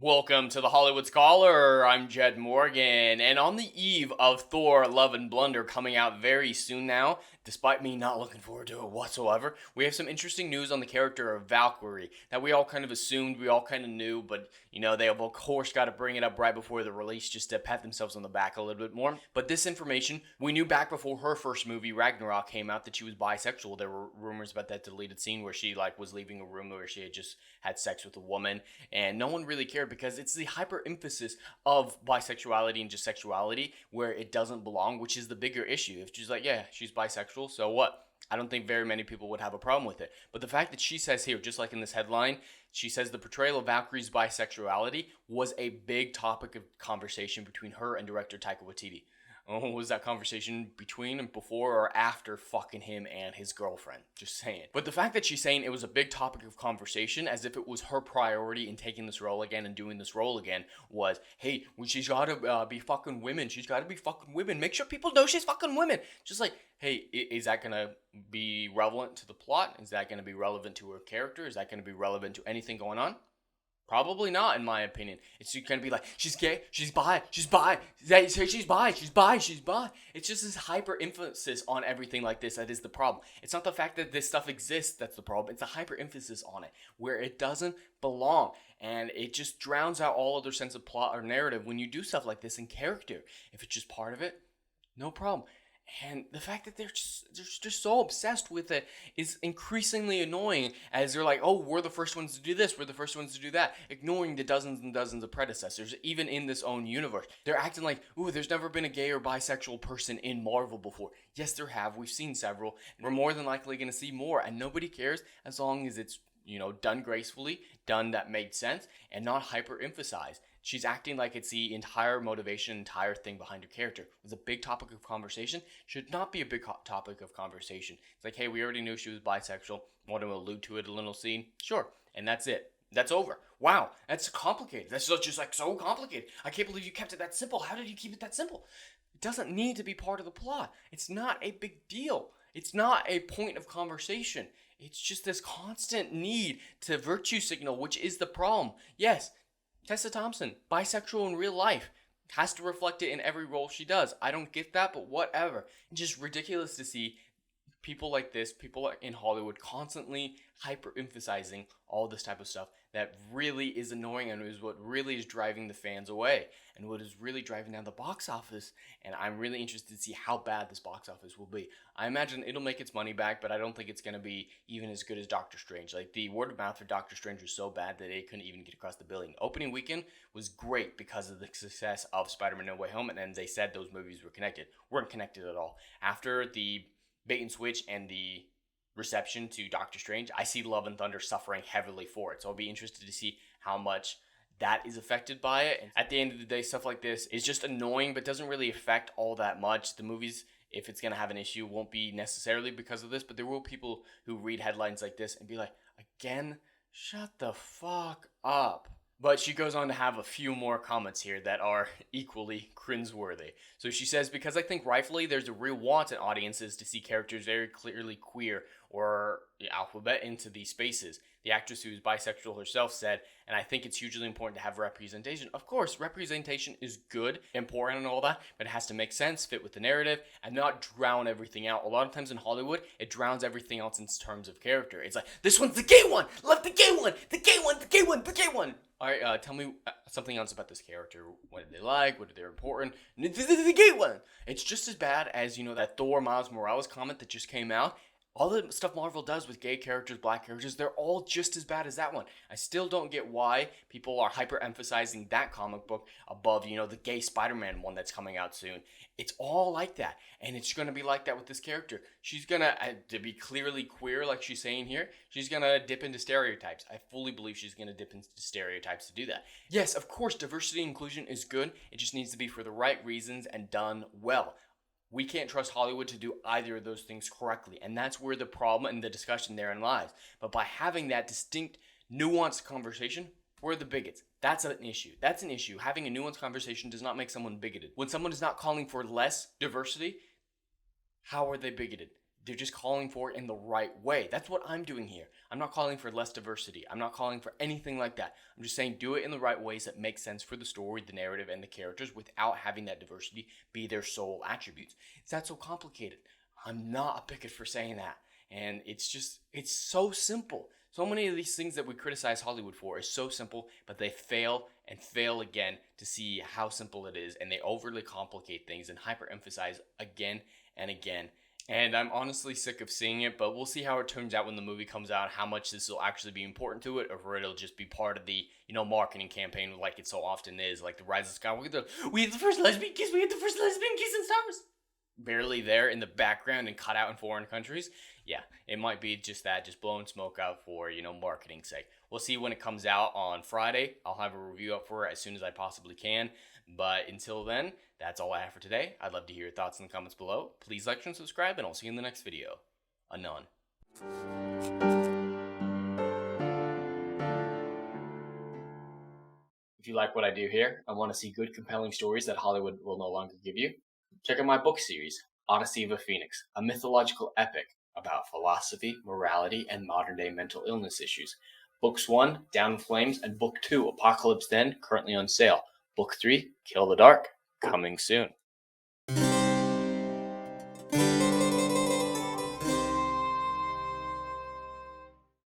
Welcome to the Hollywood Scholar. I'm Jed Morgan, and on the eve of Thor: Love and Blunder coming out very soon now, despite me not looking forward to it whatsoever, we have some interesting news on the character of Valkyrie that we all kind of assumed, we all kind of knew, but they have of course got to bring it up right before the release just to pat themselves on the back a little bit more. But this information, we knew back before her first movie, Ragnarok, came out that she was bisexual. There were rumors about that deleted scene where she was leaving a room where she had just had sex with a woman, and no one really cared because it's the hyper emphasis of bisexuality and just sexuality where it doesn't belong, which is the bigger issue. If she's like, yeah, she's bisexual, so what? I don't think very many people would have a problem with it. But the fact that she says here, just like in this headline, she says the portrayal of Valkyrie's bisexuality was a big topic of conversation between her and director Taika Waititi. Oh, was that conversation between and before or after fucking him and his girlfriend? Just saying. But the fact that she's saying it was a big topic of conversation as if it was her priority in taking this role again and doing this role again was, hey, she's gotta be fucking women. She's gotta be fucking women. Make sure people know she's fucking women. Just like, hey, is that gonna be relevant to the plot? Is that gonna be relevant to her character? Is that gonna be relevant to anything going on? Probably not, in my opinion. It's gonna be like, she's gay, she's bi, she's bi, she's bi, she's bi, she's bi. It's just this hyper emphasis on everything like this that is the problem. It's not the fact that this stuff exists that's the problem. It's a hyper emphasis on it where it doesn't belong. And it just drowns out all other sense of plot or narrative when you do stuff like this in character. If it's just part of it, no problem. And the fact that they're just so obsessed with it is increasingly annoying as they're like, oh, we're the first ones to do this, we're the first ones to do that, ignoring the dozens and dozens of predecessors, even in this own universe. They're acting like, ooh, there's never been a gay or bisexual person in Marvel before. Yes, there have. We've seen several. We're more than likely going to see more, and nobody cares as long as it's done gracefully, done that made sense, and not hyper-emphasized. She's acting like it's the entire motivation, entire thing behind her character. It was a big topic of conversation. Should not be a big topic of conversation. It's like, hey, we already knew she was bisexual. Want to allude to it a little scene? Sure. And that's it. That's over. Wow, that's complicated. That's just like so complicated. I can't believe you kept it that simple. How did you keep it that simple? It doesn't need to be part of the plot. It's not a big deal. It's not a point of conversation. It's just this constant need to virtue signal, which is the problem. Yes, Tessa Thompson, bisexual in real life, has to reflect it in every role she does. I don't get that, but whatever. It's just ridiculous to see people like this, people in Hollywood constantly hyper-emphasizing all this type of stuff that really is annoying and is what really is driving the fans away and what is really driving down the box office. And I'm really interested to see how bad this box office will be. I imagine it'll make its money back, but I don't think it's going to be even as good as Doctor Strange. Like, the word of mouth for Doctor Strange was so bad that it couldn't even get across the billion. Opening weekend was great because of the success of Spider-Man No Way Home, and then they said those movies were connected. Weren't connected at all. After the bait and switch and the reception to Doctor Strange, I see Love and Thunder suffering heavily for it. So I'll be interested to see how much that is affected by it. And at the end of the day, stuff like this is just annoying, but doesn't really affect all that much. The movies, if it's going to have an issue, won't be necessarily because of this, but there will be people who read headlines like this and be like, again, shut the fuck up. But she goes on to have a few more comments here that are equally cringeworthy. So she says, because I think rightfully there's a real want in audiences to see characters very clearly queer or alphabet into these spaces. The actress who is bisexual herself said, and I think it's hugely important to have representation. Of course, representation is good, important and all that, but it has to make sense, fit with the narrative, and not drown everything out. A lot of times in Hollywood, it drowns everything else in terms of character. It's like, this one's the gay one! Love the gay one! The gay one! The gay one! The gay one! Alright, tell me something else about this character. What did they like? What did they important? The gay one! It's just as bad as, that Thor Miles Morales comment that just came out. All the stuff Marvel does with gay characters, black characters, they're all just as bad as that one. I still don't get why people are hyper-emphasizing that comic book above, the gay Spider-Man one that's coming out soon. It's all like that, and it's going to be like that with this character. She's going to be clearly queer, like she's saying here, she's going to dip into stereotypes. I fully believe she's going to dip into stereotypes to do that. Yes, of course, diversity and inclusion is good. It just needs to be for the right reasons and done well. We can't trust Hollywood to do either of those things correctly, and that's where the problem and the discussion therein lies. But by having that distinct, nuanced conversation, we're the bigots. That's an issue. That's an issue. Having a nuanced conversation does not make someone bigoted. When someone is not calling for less diversity, how are they bigoted? they're just calling for it in the right way. That's what I'm doing here. I'm not calling for less diversity. I'm not calling for anything like that. I'm just saying do it in the right ways that make sense for the story, the narrative, and the characters without having that diversity be their sole attributes. It's not so complicated. I'm not a bigot for saying that. And it's so simple. So many of these things that we criticize Hollywood for is so simple, but they fail and fail again to see how simple it is. And they overly complicate things and hyperemphasize again and again. And I'm honestly sick of seeing it, but we'll see how it turns out when the movie comes out, how much this will actually be important to it, or it'll just be part of the, marketing campaign like it so often is, like the Rise of Skywalker. We had the first lesbian kiss, we had the first lesbian kiss in Star Wars. Barely there in the background and cut out in foreign countries. Yeah, it might be just that, just blowing smoke out for, marketing's sake. We'll see when it comes out on Friday. I'll have a review up for it as soon as I possibly can. But until then, that's all I have for today. I'd love to hear your thoughts in the comments below. Please like and subscribe, and I'll see you in the next video. Anon. If you like what I do here and want to see good, compelling stories that Hollywood will no longer give you, check out my book series, Odyssey of a Phoenix, a mythological epic about philosophy, morality, and modern-day mental illness issues. Books 1, Down in Flames, and Book 2, Apocalypse Then, currently on sale. Book 3, Kill the Dark, coming soon.